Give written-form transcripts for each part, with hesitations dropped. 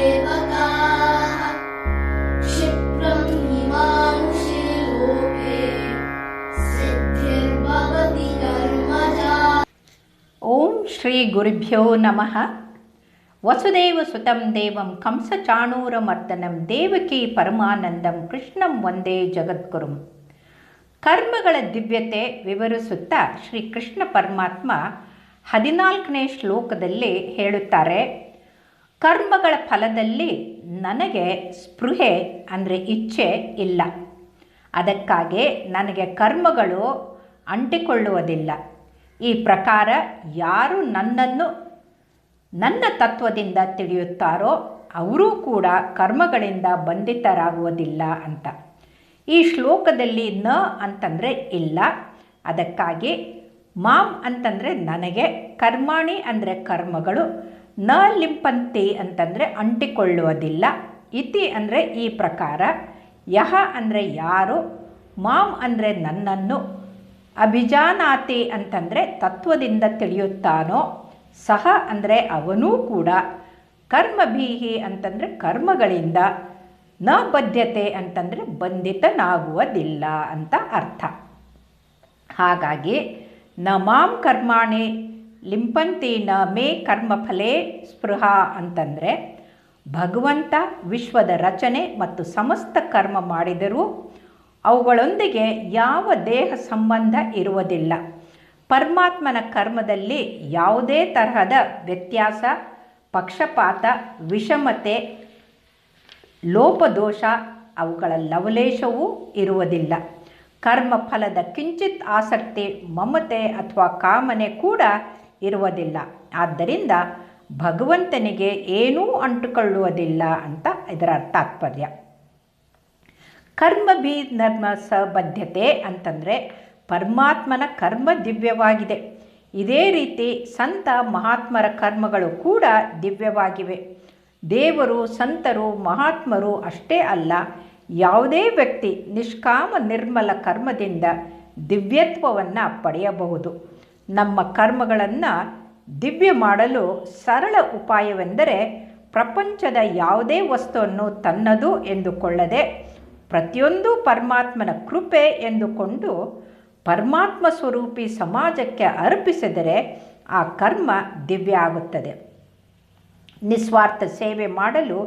सेवकाः क्षिप्रं हि मानुषे लोके सिद्धिर्भवति कर्मजा। ಓಂ ಶ್ರೀ ಗುರುಭ್ಯೋ ನಮಃ. ವಸುದೇವಸುತಂ ದೇವಂ ಕಂಸಚಾಣೂರಮರ್ದನಂ ದೇವಕಿ ಪರಮಾನಂದಂ ಕೃಷ್ಣಂ ವಂದೇ ಜಗದ್ಗುರುಂ. ಕರ್ಮಗಳ ದಿವ್ಯತೆ ವಿವರಿಸುತ್ತಾ ಶ್ರೀ ಕೃಷ್ಣ ಪರಮಾತ್ಮ 14ನೇ ಶ್ಲೋಕದಲ್ಲಿ ಹೇಳುತ್ತಾರೆ, ಕರ್ಮಗಳ ಫಲದಲ್ಲಿ ನನಗೆ ಸ್ಪೃಹೆ ಅಂದರೆ ಇಚ್ಛೆ ಇಲ್ಲ. ಅದಕ್ಕಾಗಿ ನನಗೆ ಕರ್ಮಗಳು ಅಂಟಿಕೊಳ್ಳುವುದಿಲ್ಲ. ಈ ಪ್ರಕಾರ ಯಾರು ನನ್ನನ್ನು ನನ್ನ ತತ್ವದಿಂದ ತಿಳಿಯುತ್ತಾರೋ ಅವರೂ ಕೂಡ ಕರ್ಮಗಳಿಂದ ಬಂಧಿತರಾಗುವುದಿಲ್ಲ ಅಂತ. ಈ ಶ್ಲೋಕದಲ್ಲಿ ನ ಅಂತಂದರೆ ಇಲ್ಲ, ಅದಕ್ಕಾಗಿ ಮಾಂ ಅಂತಂದರೆ ನನಗೆ, ಕರ್ಮಾಣಿ ಅಂದರೆ ಕರ್ಮಗಳು, ನ ಲಿಂಪಂತಿ ಅಂತಂದರೆ ಅಂಟಿಕೊಳ್ಳುವುದಿಲ್ಲ, ಇತಿ ಅಂದರೆ ಈ ಪ್ರಕಾರ, ಯಹ ಅಂದರೆ ಯಾರು, ಮಾಂ ಅಂದರೆ ನನ್ನನ್ನು, ಅಭಿಜಾನಾತಿ ಅಂತಂದರೆ ತತ್ವದಿಂದ ತಿಳಿಯುತ್ತಾನೋ, ಸಹ ಅಂದರೆ ಅವನೂ ಕೂಡ, ಕರ್ಮಭೀಹಿ ಅಂತಂದರೆ ಕರ್ಮಗಳಿಂದ, ನ ಬದ್ಧತೆ ಅಂತಂದರೆ ಬಂಧಿತನಾಗುವುದಿಲ್ಲ ಅಂತ ಅರ್ಥ. ಹಾಗಾಗಿ ನ ಮಾಂ ಕರ್ಮಾಣಿ ಲಿಂಪಂತಿ ನ ಮೇ ಕರ್ಮಫಲೇ ಸ್ಪೃಹ ಅಂತಂದರೆ ಭಗವಂತ ವಿಶ್ವದ ರಚನೆ ಮತ್ತು ಸಮಸ್ತ ಕರ್ಮ ಮಾಡಿದರೂ ಅವುಗಳೊಂದಿಗೆ ಯಾವ ದೇಹ ಸಂಬಂಧ ಇರುವುದಿಲ್ಲ. ಪರಮಾತ್ಮನ ಕರ್ಮದಲ್ಲಿ ಯಾವುದೇ ತರಹದ ವ್ಯತ್ಯಾಸ, ಪಕ್ಷಪಾತ, ವಿಷಮತೆ, ಲೋಪದೋಷ ಅವುಗಳ ಲವಲೇಶವೂ ಇರುವುದಿಲ್ಲ. ಕರ್ಮಫಲದ ಕಿಂಚಿತ್ ಆಸಕ್ತಿ, ಮಮತೆ ಅಥವಾ ಕಾಮನೆ ಕೂಡ ಇರುವುದಿಲ್ಲ. ಆದ್ದರಿಂದ ಭಗವಂತನಿಗೆ ಏನೂ ಅಂಟುಕೊಳ್ಳುವುದಿಲ್ಲ ಅಂತ ಇದರ ತಾತ್ಪರ್ಯ. ಕರ್ಮಭಿ ನರ್ಮ ಸಬದ್ಧತೆ ಅಂತಂದರೆ ಪರಮಾತ್ಮನ ಕರ್ಮ ದಿವ್ಯವಾಗಿದೆ. ಇದೇ ರೀತಿ ಸಂತ ಮಹಾತ್ಮರ ಕರ್ಮಗಳು ಕೂಡ ದಿವ್ಯವಾಗಿವೆ. ದೇವರು, ಸಂತರು, ಮಹಾತ್ಮರು ಅಷ್ಟೇ ಅಲ್ಲ, ಯಾವುದೇ ವ್ಯಕ್ತಿ ನಿಷ್ಕಾಮ ನಿರ್ಮಲ ಕರ್ಮದಿಂದ ದಿವ್ಯತ್ವವನ್ನು ಪಡೆಯಬಹುದು. ನಮ್ಮ ಕರ್ಮಗಳನ್ನು ದಿವ್ಯ ಮಾಡಲು ಸರಳ ಉಪಾಯವೆಂದರೆ ಪ್ರಪಂಚದ ಯಾವುದೇ ವಸ್ತುವನ್ನು ತನ್ನದು ಎಂದುಕೊಳ್ಳದೆ ಪ್ರತಿಯೊಂದು ಪರಮಾತ್ಮನ ಕೃಪೆ ಎಂದುಕೊಂಡು ಪರಮಾತ್ಮ ಸ್ವರೂಪಿ ಸಮಾಜಕ್ಕೆ ಅರ್ಪಿಸಿದರೆ ಆ ಕರ್ಮ ದಿವ್ಯ ಆಗುತ್ತದೆ. ನಿಸ್ವಾರ್ಥ ಸೇವೆ ಮಾಡಲು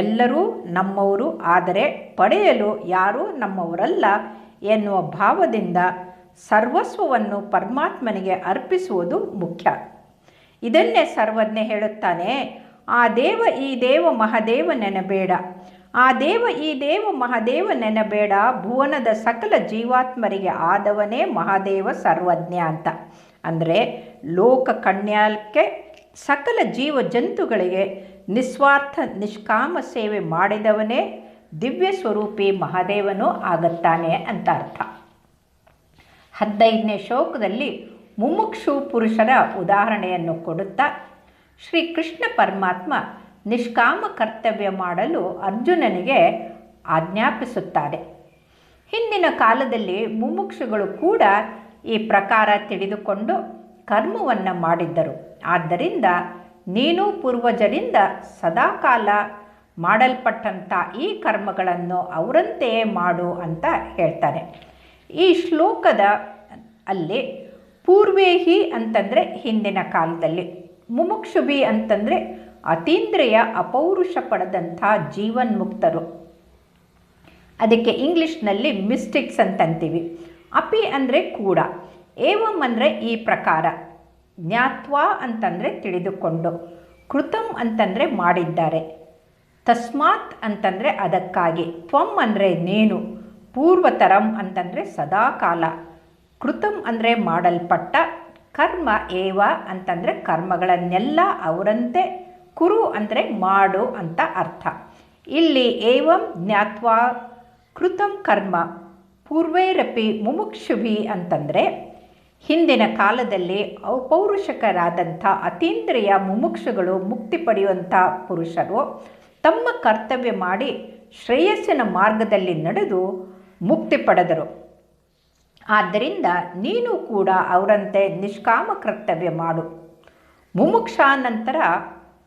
ಎಲ್ಲರೂ ನಮ್ಮವರು, ಆದರೆ ಪಡೆಯಲು ಯಾರೂ ನಮ್ಮವರಲ್ಲ ಎನ್ನುವ ಭಾವದಿಂದ ಸರ್ವಸ್ವವನ್ನು ಪರಮಾತ್ಮನಿಗೆ ಅರ್ಪಿಸುವುದು ಮುಖ್ಯ. ಇದನ್ನೇ ಸರ್ವಜ್ಞ ಹೇಳುತ್ತಾನೆ, ಆ ದೇವ ಈ ದೇವ ಮಹಾದೇವ ನೆನಬೇಡ, ಆ ದೇವ ಈ ದೇವ ಮಹಾದೇವ ನೆನಬೇಡ, ಭುವನದ ಸಕಲ ಜೀವಾತ್ಮರಿಗೆ ಆದವನೇ ಮಹಾದೇವ ಸರ್ವಜ್ಞ ಅಂತ. ಅಂದರೆ ಲೋಕ ಕಣ್ಯಾಲಕ್ಕೆ ಸಕಲ ಜೀವ ಜಂತುಗಳಿಗೆ ನಿಸ್ವಾರ್ಥ ನಿಷ್ಕಾಮ ಸೇವೆ ಮಾಡಿದವನೇ ದಿವ್ಯ ಸ್ವರೂಪಿ ಮಹಾದೇವನೂ ಆಗುತ್ತಾನೆ ಅಂತ ಅರ್ಥ. 15ನೇ ಶ್ಲೋಕದಲ್ಲಿ ಮುಮುಕ್ಷು ಪುರುಷರ ಉದಾಹರಣೆಯನ್ನು ಕೊಡುತ್ತಾ ಶ್ರೀ ಕೃಷ್ಣ ಪರಮಾತ್ಮ ನಿಷ್ಕಾಮ ಕರ್ತವ್ಯ ಮಾಡಲು ಅರ್ಜುನನಿಗೆ ಆಜ್ಞಾಪಿಸುತ್ತಾರೆ. ಹಿಂದಿನ ಕಾಲದಲ್ಲಿ ಮುಮುಕ್ಷುಗಳು ಕೂಡ ಈ ಪ್ರಕಾರ ತಿಳಿದುಕೊಂಡು ಕರ್ಮವನ್ನು ಮಾಡಿದ್ದರು. ಆದ್ದರಿಂದ ನೀನು ಪೂರ್ವಜರಿಂದ ಸದಾಕಾಲ ಮಾಡಲ್ಪಟ್ಟಂಥ ಈ ಕರ್ಮಗಳನ್ನು ಅವರಂತೆಯೇ ಮಾಡು ಅಂತ ಹೇಳ್ತಾನೆ. ಈ ಶ್ಲೋಕದ ಅಲ್ಲಿ ಪೂರ್ವೇಹಿ ಅಂತಂದರೆ ಹಿಂದಿನ ಕಾಲದಲ್ಲಿ, ಮುಮುಕ್ಷುಭಿ ಅಂತಂದರೆ ಅತೀಂದ್ರಿಯ ಅಪೌರುಷ ಪಡೆದಂಥ ಜೀವನ್ಮುಕ್ತರು. ಅದಕ್ಕೆ ಇಂಗ್ಲೀಷ್ನಲ್ಲಿ ಮಿಸ್ಟಿಕ್ಸ್ ಅಂತಂತೀವಿ. ಅಪಿ ಅಂದರೆ ಕೂಡ, ಏವಂ ಅಂದರೆ ಈ ಪ್ರಕಾರ, ಜ್ಞಾತ್ವಾ ಅಂತಂದರೆ ತಿಳಿದುಕೊಂಡು, ಕೃತಂ ಅಂತಂದರೆ ಮಾಡಿದ್ದಾರೆ, ತಸ್ಮಾತ್ ಅಂತಂದರೆ ಅದಕ್ಕಾಗಿ, ತ್ವಂ ಅಂದರೆ ನೀನು, ಪೂರ್ವತರಂ ಅಂತಂದರೆ ಸದಾಕಾಲ, ಕೃತಂ ಅಂದರೆ ಮಾಡಲ್ಪಟ್ಟ, ಕರ್ಮ ಏವ ಅಂತಂದರೆ ಕರ್ಮಗಳನ್ನೆಲ್ಲ ಅವರಂತೆ, ಕುರು ಅಂದರೆ ಮಾಡು ಅಂತ ಅರ್ಥ. ಇಲ್ಲಿ ಏವಂ ಜ್ಞಾತ್ವಾ ಕೃತಂ ಕರ್ಮ ಪೂರ್ವೈರಪಿ ಮುಮುಕ್ಷುಭಿ ಅಂತಂದರೆ ಹಿಂದಿನ ಕಾಲದಲ್ಲಿ ಅಪೌರುಷಕರಾದಂಥ ಅತೀಂದ್ರಿಯ ಮುಮುಕ್ಷುಗಳು, ಮುಕ್ತಿ ಪಡೆಯುವಂಥ ಪುರುಷರು ತಮ್ಮ ಕರ್ತವ್ಯ ಮಾಡಿ ಶ್ರೇಯಸ್ಸಿನ ಮಾರ್ಗದಲ್ಲಿ ನಡೆದು ಮುಕ್ತಿ ಪಡೆದರು. ಆದ್ದರಿಂದ ನೀನು ಕೂಡ ಅವರಂತೆ ನಿಷ್ಕಾಮ ಕರ್ತವ್ಯ ಮಾಡು. ಮುಮುಕ್ಷ ನಂತರ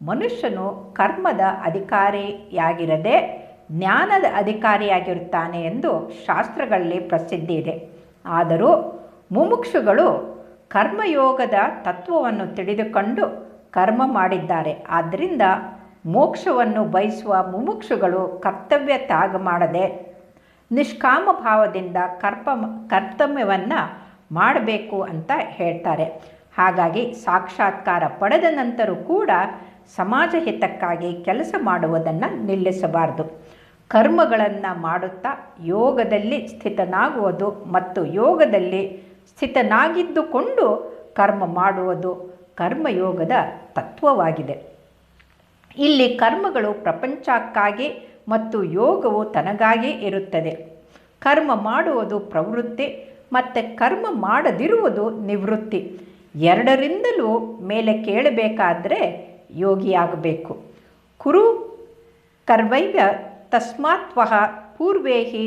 ಮನುಷ್ಯನು ಕರ್ಮದ ಅಧಿಕಾರಿಯಾಗಿರದೆ ಜ್ಞಾನದ ಅಧಿಕಾರಿಯಾಗಿರುತ್ತಾನೆ ಎಂದು ಶಾಸ್ತ್ರಗಳಲ್ಲಿ ಪ್ರಸಿದ್ಧಿ ಇದೆ. ಆದರೂ ಮುಮುಕ್ಷುಗಳು ಕರ್ಮಯೋಗದ ತತ್ವವನ್ನು ತಿಳಿದುಕೊಂಡು ಕರ್ಮ ಮಾಡಿದ್ದಾರೆ. ಆದ್ದರಿಂದ ಮೋಕ್ಷವನ್ನು ಬಯಸುವ ಮುಮುಕ್ಷುಗಳು ಕರ್ತವ್ಯ ತ್ಯಾಗ ಮಾಡದೆ ನಿಷ್ಕಾಮ ಭಾವದಿಂದ ಕರ್ತವ್ಯವನ್ನು ಮಾಡಬೇಕು ಅಂತ ಹೇಳ್ತಾರೆ. ಹಾಗಾಗಿ ಸಾಕ್ಷಾತ್ಕಾರ ಪಡೆದ ನಂತರ ಕೂಡ ಸಮಾಜ ಹಿತಕ್ಕಾಗಿ ಕೆಲಸ ಮಾಡುವುದನ್ನು ನಿಲ್ಲಿಸಬಾರದು. ಕರ್ಮಗಳನ್ನು ಮಾಡುತ್ತಾ ಯೋಗದಲ್ಲಿ ಸ್ಥಿತನಾಗುವುದು ಮತ್ತು ಯೋಗದಲ್ಲಿ ಸ್ಥಿತನಾಗಿದ್ದುಕೊಂಡು ಕರ್ಮ ಮಾಡುವುದು ಕರ್ಮಯೋಗದ ತತ್ವವಾಗಿದೆ. ಇಲ್ಲಿ ಕರ್ಮಗಳು ಪ್ರಪಂಚಕ್ಕಾಗಿ ಮತ್ತು ಯೋಗವು ತನಗಾಗಿ ಇರುತ್ತದೆ. ಕರ್ಮ ಮಾಡುವುದು ಪ್ರವೃತ್ತಿ ಮತ್ತು ಕರ್ಮ ಮಾಡದಿರುವುದು ನಿವೃತ್ತಿ. ಎರಡರಿಂದಲೂ ಮೇಲೆ ಕೇಳಬೇಕಾದರೆ ಯೋಗಿಯಾಗಬೇಕು. ಕುರು ಕರ್ವೈವ್ಯ ತಸ್ಮಾತ್ವಃ ಪೂರ್ವೇಹಿ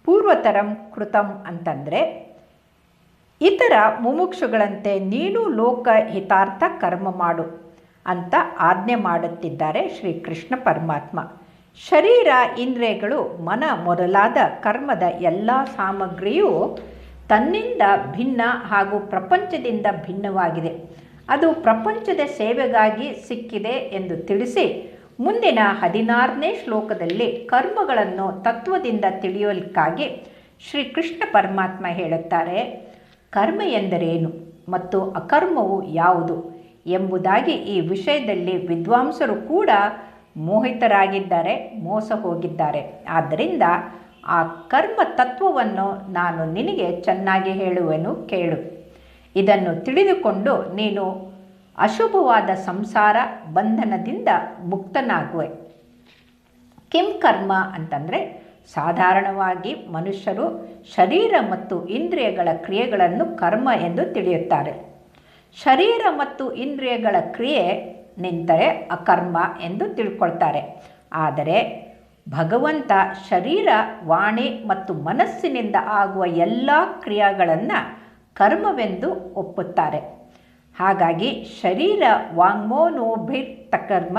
ಪೂರ್ವತರಂ ಕೃತಂ ಅಂತಂದರೆ ಇತರ ಮುಮುಕ್ಷುಗಳಂತೆ ನೀನು ಲೋಕ ಹಿತಾರ್ಥ ಕರ್ಮ ಮಾಡು ಅಂತ ಆಜ್ಞೆ ಮಾಡುತ್ತಿದ್ದಾರೆ ಶ್ರೀಕೃಷ್ಣ ಪರಮಾತ್ಮ. ಶರೀರ, ಇಂದ್ರಿಯಗಳು, ಮನ ಮೊದಲಾದ ಕರ್ಮದ ಎಲ್ಲ ಸಾಮಗ್ರಿಯೂ ತನ್ನಿಂದ ಭಿನ್ನ ಹಾಗೂ ಪ್ರಪಂಚದಿಂದ ಭಿನ್ನವಾಗಿದೆ. ಅದು ಪ್ರಪಂಚದ ಸೇವೆಗಾಗಿ ಸಿಕ್ಕಿದೆ ಎಂದು ತಿಳಿಸಿ ಮುಂದಿನ 16ನೇ ಶ್ಲೋಕದಲ್ಲಿ ಕರ್ಮಗಳನ್ನು ತತ್ವದಿಂದ ತಿಳಿಯಲಿಕ್ಕಾಗಿ ಶ್ರೀಕೃಷ್ಣ ಪರಮಾತ್ಮ ಹೇಳುತ್ತಾರೆ. ಕರ್ಮ ಎಂದರೇನು ಮತ್ತು ಅಕರ್ಮವು ಯಾವುದು ಎಂಬುದಾಗಿ ಈ ವಿಷಯದಲ್ಲಿ ವಿದ್ವಾಂಸರು ಕೂಡ ಮೋಹಿತರಾಗಿದ್ದಾರೆ, ಮೋಸ ಹೋಗಿದ್ದಾರೆ. ಆದ್ದರಿಂದ ಆ ಕರ್ಮ ತತ್ವವನ್ನು ನಾನು ನಿನಗೆ ಚೆನ್ನಾಗಿ ಹೇಳುವೆನು, ಕೇಳು. ಇದನ್ನು ತಿಳಿದುಕೊಂಡು ನೀನು ಅಶುಭವಾದ ಸಂಸಾರ ಬಂಧನದಿಂದ ಮುಕ್ತನಾಗುವೆ. ಕಿಂ ಕರ್ಮ ಅಂತಂದರೆ ಸಾಧಾರಣವಾಗಿ ಮನುಷ್ಯರು ಶರೀರ ಮತ್ತು ಇಂದ್ರಿಯಗಳ ಕ್ರಿಯೆಗಳನ್ನು ಕರ್ಮ ಎಂದು ತಿಳಿಯುತ್ತಾರೆ. ಶರೀರ ಮತ್ತು ಇಂದ್ರಿಯಗಳ ಕ್ರಿಯೆ ನಿಂತರೆ ಅಕರ್ಮ ಎಂದು ತಿಳ್ಕೊಳ್ತಾರೆ. ಆದರೆ ಭಗವಂತ ಶರೀರ, ವಾಣಿ ಮತ್ತು ಮನಸ್ಸಿನಿಂದ ಆಗುವ ಎಲ್ಲ ಕ್ರಿಯೆಗಳನ್ನು ಕರ್ಮವೆಂದು ಒಪ್ಪುತ್ತಾರೆ. ಹಾಗಾಗಿ ಶರೀರ ವಾಂಗ್ಮನೋಭಿರ್ತಕರ್ಮ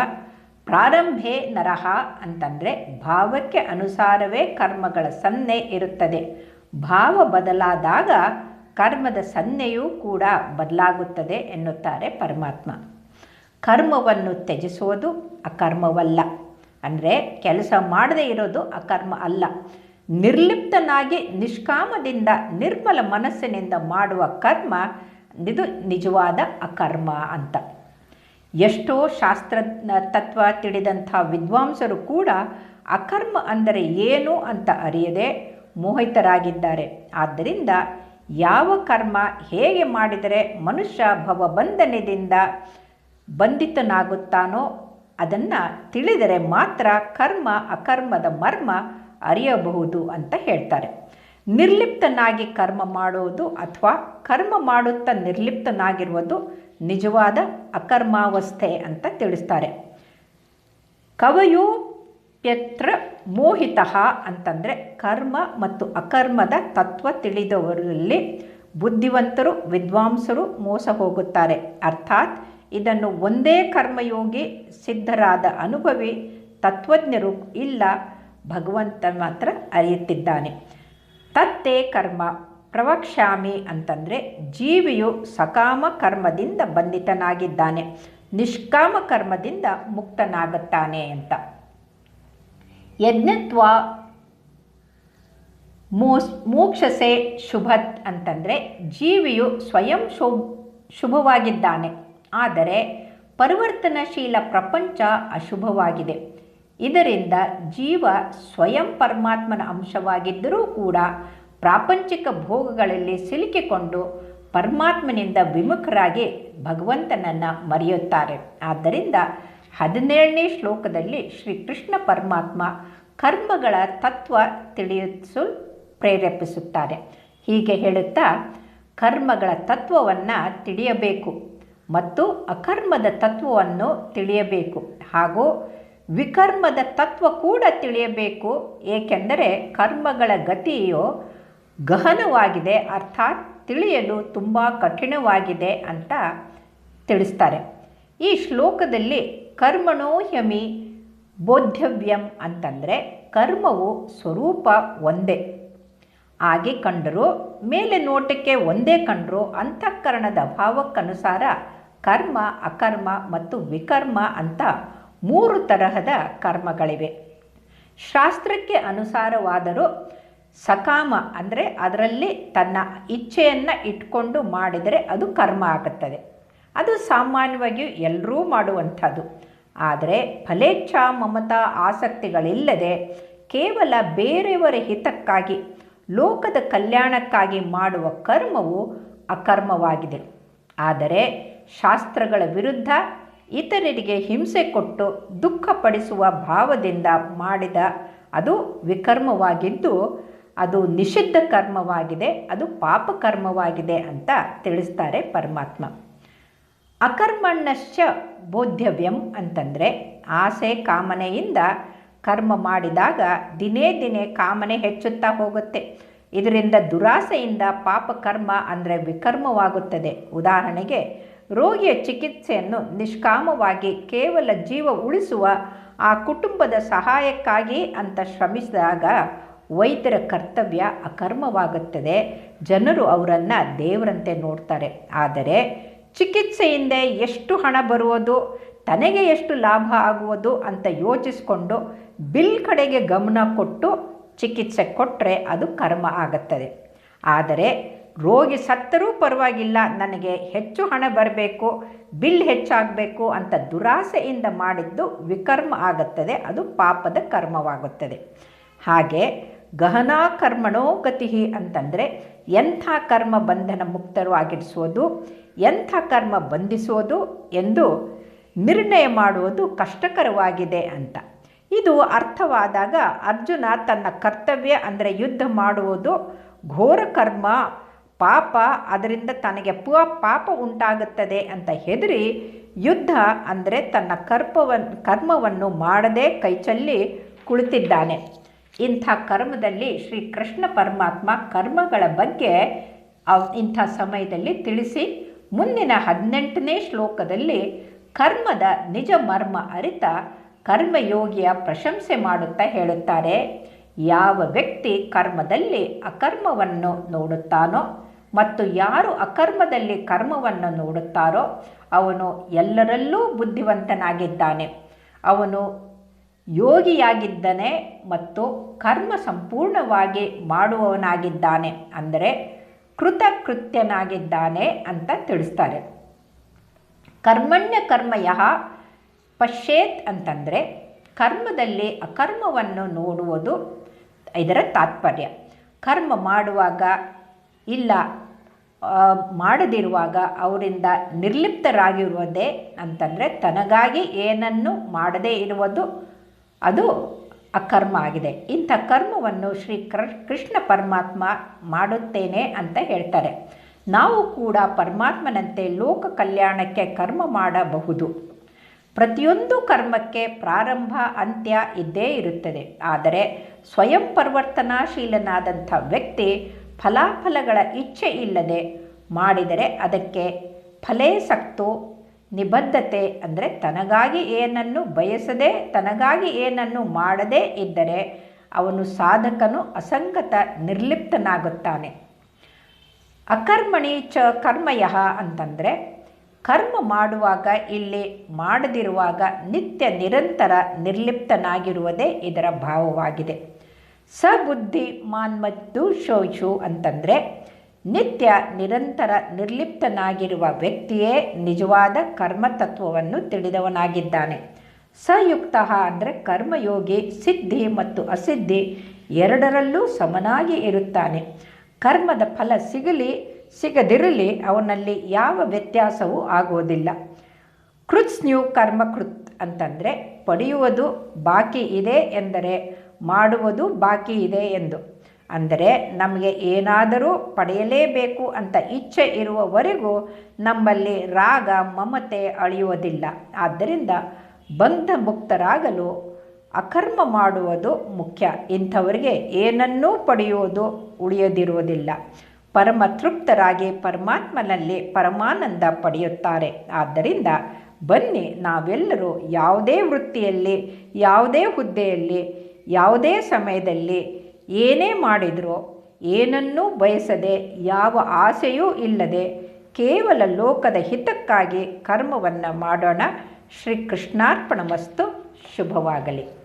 ಪ್ರಾರಂಭೆ ನರಹ ಅಂತಂದರೆ ಭಾವಕ್ಕೆ ಅನುಸಾರವೇ ಕರ್ಮಗಳ ಸನ್ನೆ ಇರುತ್ತದೆ. ಭಾವ ಬದಲಾದಾಗ ಕರ್ಮದ ಸನ್ನೆಯೂ ಕೂಡ ಬದಲಾಗುತ್ತದೆ ಎನ್ನುತ್ತಾರೆ ಪರಮಾತ್ಮ. ಕರ್ಮವನ್ನು ತ್ಯಜಿಸೋದು ಅಕರ್ಮವಲ್ಲ. ಅಂದರೆ ಕೆಲಸ ಮಾಡದೇ ಇರೋದು ಅಕರ್ಮ ಅಲ್ಲ. ನಿರ್ಲಿಪ್ತನಾಗಿ ನಿಷ್ಕಾಮದಿಂದ ನಿರ್ಮಲ ಮನಸ್ಸಿನಿಂದ ಮಾಡುವ ಕರ್ಮ ಇದು ನಿಜವಾದ ಅಕರ್ಮ ಅಂತ. ಎಷ್ಟೋ ಶಾಸ್ತ್ರ ತತ್ವ ತಿಳಿದಂಥ ವಿದ್ವಾಂಸರು ಕೂಡ ಅಕರ್ಮ ಅಂದರೆ ಏನು ಅಂತ ಅರಿಯದೆ ಮೋಹಿತರಾಗಿದ್ದಾರೆ. ಆದ್ದರಿಂದ ಯಾವ ಕರ್ಮ ಹೇಗೆ ಮಾಡಿದರೆ ಮನುಷ್ಯ ಭವಬಂಧನದಿಂದ ಬಂಧಿತನಾಗುತ್ತಾನೋ ಅದನ್ನು ತಿಳಿದರೆ ಮಾತ್ರ ಕರ್ಮ ಅಕರ್ಮದ ಮರ್ಮ ಅರಿಯಬಹುದು ಅಂತ ಹೇಳ್ತಾರೆ. ನಿರ್ಲಿಪ್ತನಾಗಿ ಕರ್ಮ ಮಾಡುವುದು ಅಥವಾ ಕರ್ಮ ಮಾಡುತ್ತಾ ನಿರ್ಲಿಪ್ತನಾಗಿರುವುದು ನಿಜವಾದ ಅಕರ್ಮಾವಸ್ಥೆ ಅಂತ ತಿಳಿಸ್ತಾರೆ. ಕವಯೋಪ್ಯತ್ರ ಮೋಹಿತಃ ಅಂತಂದರೆ ಕರ್ಮ ಮತ್ತು ಅಕರ್ಮದ ತತ್ವ ತಿಳಿದವರಲ್ಲಿ ಬುದ್ಧಿವಂತರು, ವಿದ್ವಾಂಸರು ಮೋಸ ಹೋಗುತ್ತಾರೆ. ಅರ್ಥಾತ್ ಇದನ್ನು ಒಂದೇ ಕರ್ಮಯೋಗಿ, ಸಿದ್ಧರಾದ ಅನುಭವಿ ತತ್ವಜ್ಞರು ಇಲ್ಲ, ಭಗವಂತ ಮಾತ್ರ ಅರಿಯುತ್ತಿದ್ದಾನೆ. ತತ್ತೇ ಕರ್ಮ ಪ್ರವಕ್ಷ್ಯಾಮಿ ಅಂತಂದರೆ ಜೀವಿಯು ಸಕಾಮ ಕರ್ಮದಿಂದ ಬಂಧಿತನಾಗಿದ್ದಾನೆ, ನಿಷ್ಕಾಮ ಕರ್ಮದಿಂದ ಮುಕ್ತನಾಗುತ್ತಾನೆ ಅಂತ. ಯಜ್ಞತ್ವ ಮೋಕ್ಷಸೆ ಶುಭತ್ ಅಂತಂದರೆ ಜೀವಿಯು ಸ್ವಯಂ ಶುಭವಾಗಿದ್ದಾನೆ, ಆದರೆ ಪರಿವರ್ತನಶೀಲ ಪ್ರಪಂಚ ಅಶುಭವಾಗಿದೆ. ಇದರಿಂದ ಜೀವ ಸ್ವಯಂ ಪರಮಾತ್ಮನ ಅಂಶವಾಗಿದ್ದರೂ ಕೂಡ ಪ್ರಾಪಂಚಿಕ ಭೋಗಗಳಲ್ಲಿ ಸಿಲುಕಿಕೊಂಡು ಪರಮಾತ್ಮನಿಂದ ವಿಮುಖರಾಗಿ ಭಗವಂತನನ್ನು ಮರೆಯುತ್ತಾರೆ. ಆದ್ದರಿಂದ 17ನೇ ಶ್ಲೋಕದಲ್ಲಿ ಶ್ರೀಕೃಷ್ಣ ಪರಮಾತ್ಮ ಕರ್ಮಗಳ ತತ್ವ ತಿಳಿಸಲು ಪ್ರೇರೇಪಿಸುತ್ತಾರೆ. ಹೀಗೆ ಹೇಳುತ್ತಾ ಕರ್ಮಗಳ ತತ್ವವನ್ನು ತಿಳಿಯಬೇಕು ಮತ್ತು ಅಕರ್ಮದ ತತ್ವವನ್ನು ತಿಳಿಯಬೇಕು, ಹಾಗೂ ವಿಕರ್ಮದ ತತ್ವ ಕೂಡ ತಿಳಿಯಬೇಕು. ಏಕೆಂದರೆ ಕರ್ಮಗಳ ಗತಿಯು ಗಹನವಾಗಿದೆ, ಅರ್ಥಾತ್ ತಿಳಿಯಲು ತುಂಬ ಕಠಿಣವಾಗಿದೆ ಅಂತ ತಿಳಿಸ್ತಾರೆ. ಈ ಶ್ಲೋಕದಲ್ಲಿ ಕರ್ಮಣೋ ಹ್ಯಮಿ ಬೋಧ್ಯವ್ಯಂ ಅಂತಂದರೆ ಕರ್ಮವು ಸ್ವರೂಪ ಒಂದೇ ಆಗಿ ಕಂಡರೂ, ಮೇಲೆ ನೋಟಕ್ಕೆ ಒಂದೇ ಕಂಡರೂ ಅಂತಃಕರಣದ ಭಾವಕ್ಕನುಸಾರ ಕರ್ಮ, ಅಕರ್ಮ ಮತ್ತು ವಿಕರ್ಮ ಅಂತ 3 ತರಹದ ಕರ್ಮಗಳಿವೆ. ಶಾಸ್ತ್ರಕ್ಕೆ ಅನುಸಾರವಾದರೂ ಸಕಾಮ ಅಂದರೆ ಅದರಲ್ಲಿ ತನ್ನ ಇಚ್ಛೆಯನ್ನು ಇಟ್ಕೊಂಡು ಮಾಡಿದರೆ ಅದು ಕರ್ಮ ಆಗುತ್ತದೆ. ಅದು ಸಾಮಾನ್ಯವಾಗಿ ಎಲ್ಲರೂ ಮಾಡುವಂಥದ್ದು. ಆದರೆ ಫಲೇಚ್ಛಾ ಮಮತಾ ಆಸಕ್ತಿಗಳಿಲ್ಲದೆ ಕೇವಲ ಬೇರೆಯವರ ಹಿತಕ್ಕಾಗಿ, ಲೋಕದ ಕಲ್ಯಾಣಕ್ಕಾಗಿ ಮಾಡುವ ಕರ್ಮವು ಅಕರ್ಮವಾಗಿದೆ. ಆದರೆ ಶಾಸ್ತ್ರಗಳ ವಿರುದ್ಧ ಇತರರಿಗೆ ಹಿಂಸೆ ಕೊಟ್ಟು ದುಃಖಪಡಿಸುವ ಭಾವದಿಂದ ಮಾಡಿದ ಅದು ವಿಕರ್ಮವಾಗಿದ್ದು, ಅದು ನಿಷಿದ್ಧ ಕರ್ಮವಾಗಿದೆ, ಅದು ಪಾಪಕರ್ಮವಾಗಿದೆ ಅಂತ ತಿಳಿಸ್ತಾರೆ ಪರಮಾತ್ಮ. ಅಕರ್ಮಣ್ಣಶ್ಚ ಬೋಧ್ಯವ್ಯಂ ಅಂತಂದರೆ ಆಸೆ ಕಾಮನೆಯಿಂದ ಕರ್ಮ ಮಾಡಿದಾಗ ದಿನೇ ದಿನೇ ಕಾಮನೆ ಹೆಚ್ಚುತ್ತಾ ಹೋಗುತ್ತೆ. ಇದರಿಂದ ದುರಾಸೆಯಿಂದ ಪಾಪಕರ್ಮ ಅಂದರೆ ವಿಕರ್ಮವಾಗುತ್ತದೆ. ಉದಾಹರಣೆಗೆ, ರೋಗಿಯ ಚಿಕಿತ್ಸೆಯನ್ನು ನಿಷ್ಕಾಮವಾಗಿ ಕೇವಲ ಜೀವ ಉಳಿಸುವ ಆ ಕುಟುಂಬದ ಸಹಾಯಕ್ಕಾಗಿ ಅಂತ ಶ್ರಮಿಸಿದಾಗ ವೈದ್ಯರ ಕರ್ತವ್ಯ ಅಕರ್ಮವಾಗುತ್ತದೆ. ಜನರು ಅವರನ್ನು ದೇವರಂತೆ ನೋಡ್ತಾರೆ. ಆದರೆ ಚಿಕಿತ್ಸೆಯಿಂದ ಎಷ್ಟು ಹಣ ಬರುವುದು, ತನಗೆ ಎಷ್ಟು ಲಾಭ ಆಗುವುದು ಅಂತ ಯೋಚಿಸಿಕೊಂಡು ಬಿಲ್ ಕಡೆಗೆ ಗಮನ ಕೊಟ್ಟು ಚಿಕಿತ್ಸೆ ಕೊಟ್ಟರೆ ಅದು ಕರ್ಮ ಆಗುತ್ತದೆ. ಆದರೆ ರೋಗಿ ಸತ್ತರೂ ಪರವಾಗಿಲ್ಲ, ನನಗೆ ಹೆಚ್ಚು ಹಣ ಬರಬೇಕು, ಬಿಲ್ ಹೆಚ್ಚಾಗಬೇಕು ಅಂತ ದುರಾಸೆಯಿಂದ ಮಾಡಿದ್ದು ವಿಕರ್ಮ ಆಗುತ್ತದೆ, ಅದು ಪಾಪದ ಕರ್ಮವಾಗುತ್ತದೆ. ಹಾಗೆ ಗಹನಾ ಕರ್ಮಣೋ ಗತಿ ಅಂತಂದರೆ ಎಂಥ ಕರ್ಮ ಬಂಧನ ಮುಕ್ತರು ಆಗಿರಿಸೋದು, ಎಂಥ ಕರ್ಮ ಬಂಧಿಸೋದು ಎಂದು ನಿರ್ಣಯ ಮಾಡುವುದು ಕಷ್ಟಕರವಾಗಿದೆ ಅಂತ. ಇದು ಅರ್ಥವಾದಾಗ ಅರ್ಜುನ ತನ್ನ ಕರ್ತವ್ಯ ಅಂದರೆ ಯುದ್ಧ ಮಾಡುವುದು ಘೋರ ಕರ್ಮ, ಪಾಪ, ಅದರಿಂದ ತನಗೆ ಪಾಪ ಉಂಟಾಗುತ್ತದೆ ಅಂತ ಹೆದರಿ ಯುದ್ಧ ಅಂದರೆ ತನ್ನ ಕರ್ಮವನ್ನು ಮಾಡದೆ ಕೈಚಲ್ಲಿ ಕುಳಿತಿದ್ದಾನೆ. ಇಂಥ ಕರ್ಮದಲ್ಲಿ ಶ್ರೀಕೃಷ್ಣ ಪರಮಾತ್ಮ ಕರ್ಮಗಳ ಬಗ್ಗೆ ಇಂಥ ಸಮಯದಲ್ಲಿ ತಿಳಿಸಿ ಮುಂದಿನ 18ನೇ ಶ್ಲೋಕದಲ್ಲಿ ಕರ್ಮದ ನಿಜ ಮರ್ಮ ಅರಿತ ಕರ್ಮಯೋಗಿಯ ಪ್ರಶಂಸೆ ಮಾಡುತ್ತಾ ಹೇಳುತ್ತಾರೆ. ಯಾವ ವ್ಯಕ್ತಿ ಕರ್ಮದಲ್ಲಿ ಅಕರ್ಮವನ್ನು ನೋಡುತ್ತಾನೋ ಮತ್ತು ಯಾರು ಅಕರ್ಮದಲ್ಲಿ ಕರ್ಮವನ್ನು ನೋಡುತ್ತಾರೋ ಅವನು ಎಲ್ಲರಲ್ಲೂ ಬುದ್ಧಿವಂತನಾಗಿದ್ದಾನೆ, ಅವನು ಯೋಗಿಯಾಗಿದ್ದಾನೆ ಮತ್ತು ಕರ್ಮ ಸಂಪೂರ್ಣವಾಗಿ ಮಾಡುವವನಾಗಿದ್ದಾನೆ, ಅಂದರೆ ಕೃತಕೃತ್ಯನಾಗಿದ್ದಾನೆ ಅಂತ ತಿಳಿಸ್ತಾರೆ. ಕರ್ಮಣ್ಯ ಕರ್ಮಯಃ ಪಶ್ಯೇತ್ ಅಂತಂದರೆ ಕರ್ಮದಲ್ಲಿ ಅಕರ್ಮವನ್ನು ನೋಡುವುದು ಇದರ ತಾತ್ಪರ್ಯ. ಕರ್ಮ ಮಾಡುವಾಗ ಇಲ್ಲ ಮಾಡದಿರುವಾಗ ಅವರಿಂದ ನಿರ್ಲಿಪ್ತರಾಗಿರುವುದೇ ಅಂತಂದರೆ ತನಗಾಗಿ ಏನನ್ನು ಮಾಡದೇ ಇರುವುದು ಅದು ಅಕರ್ಮ ಆಗಿದೆ. ಇಂಥ ಕರ್ಮವನ್ನು ಕೃಷ್ಣ ಪರಮಾತ್ಮ ಮಾಡುತ್ತೇನೆ ಅಂತ ಹೇಳ್ತಾರೆ. ನಾವು ಕೂಡ ಪರಮಾತ್ಮನಂತೆ ಲೋಕ ಕಲ್ಯಾಣಕ್ಕೆ ಕರ್ಮ ಮಾಡಬಹುದು. ಪ್ರತಿಯೊಂದು ಕರ್ಮಕ್ಕೆ ಪ್ರಾರಂಭ ಅಂತ್ಯ ಇದ್ದೇ ಇರುತ್ತದೆ. ಆದರೆ ಸ್ವಯಂ ಪರಿವರ್ತನಾಶೀಲನಾದಂಥ ವ್ಯಕ್ತಿ ಫಲಾಫಲಗಳ ಇಚ್ಛೆ ಇಲ್ಲದೆ ಮಾಡಿದರೆ ಅದಕ್ಕೆ ಫಲೇಸಕ್ತು ನಿಬದ್ಧತೆ ಅಂದರೆ ತನಗಾಗಿ ಏನನ್ನು ಬಯಸದೆ ತನಗಾಗಿ ಏನನ್ನು ಮಾಡದೇ ಇದ್ದರೆ ಅವನು ಸಾಧಕನು ಅಸಂಗತ ನಿರ್ಲಿಪ್ತನಾಗುತ್ತಾನೆ. ಅಕರ್ಮಣಿ ಚ ಕರ್ಮಯಃ ಅಂತಂದರೆ ಕರ್ಮ ಮಾಡುವಾಗ ಇಲ್ಲಿ ಮಾಡದಿರುವಾಗ ನಿತ್ಯ ನಿರಂತರ ನಿರ್ಲಿಪ್ತನಾಗಿರುವುದೇ ಇದರ ಭಾವವಾಗಿದೆ. ಸಬುದ್ಧಿ ಮಾನ್ಮದ್ದು ಶೋಷು ಅಂತಂದರೆ ನಿತ್ಯ ನಿರಂತರ ನಿರ್ಲಿಪ್ತನಾಗಿರುವ ವ್ಯಕ್ತಿಯೇ ನಿಜವಾದ ಕರ್ಮತತ್ವವನ್ನು ತಿಳಿದವನಾಗಿದ್ದಾನೆ. ಸಯುಕ್ತ ಅಂದರೆ ಕರ್ಮಯೋಗಿ ಸಿದ್ಧಿ ಮತ್ತು ಅಸಿದ್ಧಿ ಎರಡರಲ್ಲೂ ಸಮನಾಗಿ ಇರುತ್ತಾನೆ. ಕರ್ಮದ ಫಲ ಸಿಗದಿರಲಿ ಅವನಲ್ಲಿ ಯಾವ ವ್ಯತ್ಯಾಸವೂ ಆಗುವುದಿಲ್ಲ. ಕೃತ್ಸ್ನ್ಯು ಕರ್ಮಕೃತ್ ಅಂತಂದರೆ ಪಡೆಯುವುದು ಬಾಕಿ ಇದೆ ಎಂದರೆ ಮಾಡುವುದು ಬಾಕಿ ಇದೆ ಎಂದು. ಅಂದರೆ ನಮಗೆ ಏನಾದರೂ ಪಡೆಯಲೇಬೇಕು ಅಂತ ಇಚ್ಛೆ ಇರುವವರೆಗೂ ನಮ್ಮಲ್ಲಿ ರಾಗ ಮಮತೆ ಅಳಿಯುವುದಿಲ್ಲ. ಆದ್ದರಿಂದ ಬಂಧ ಮುಕ್ತರಾಗಲು ಅಕರ್ಮ ಮಾಡುವುದು ಮುಖ್ಯ. ಇಂಥವರಿಗೆ ಏನನ್ನೂ ಪಡೆಯುವುದು ಉಳಿಯದಿರುವುದಿಲ್ಲ. ಪರಮ ತೃಪ್ತರಾಗಿ ಪರಮಾತ್ಮನಲ್ಲಿ ಪರಮಾನಂದ ಪಡೆಯುತ್ತಾರೆ. ಆದ್ದರಿಂದ ಬನ್ನಿ ನಾವೆಲ್ಲರೂ ಯಾವುದೇ ವೃತ್ತಿಯಲ್ಲಿ, ಯಾವುದೇ ಹುದ್ದೆಯಲ್ಲಿ, ಯಾವುದೇ ಸಮಯದಲ್ಲಿ ಏನೇ ಮಾಡಿದರೂ ಏನನ್ನೂ ಬಯಸದೆ, ಯಾವ ಆಸೆಯೂ ಇಲ್ಲದೆ ಕೇವಲ ಲೋಕದ ಹಿತಕ್ಕಾಗಿ ಕರ್ಮವನ್ನು ಮಾಡೋಣ. ಶ್ರೀಕೃಷ್ಣಾರ್ಪಣಮಸ್ತು. ಶುಭವಾಗಲಿ.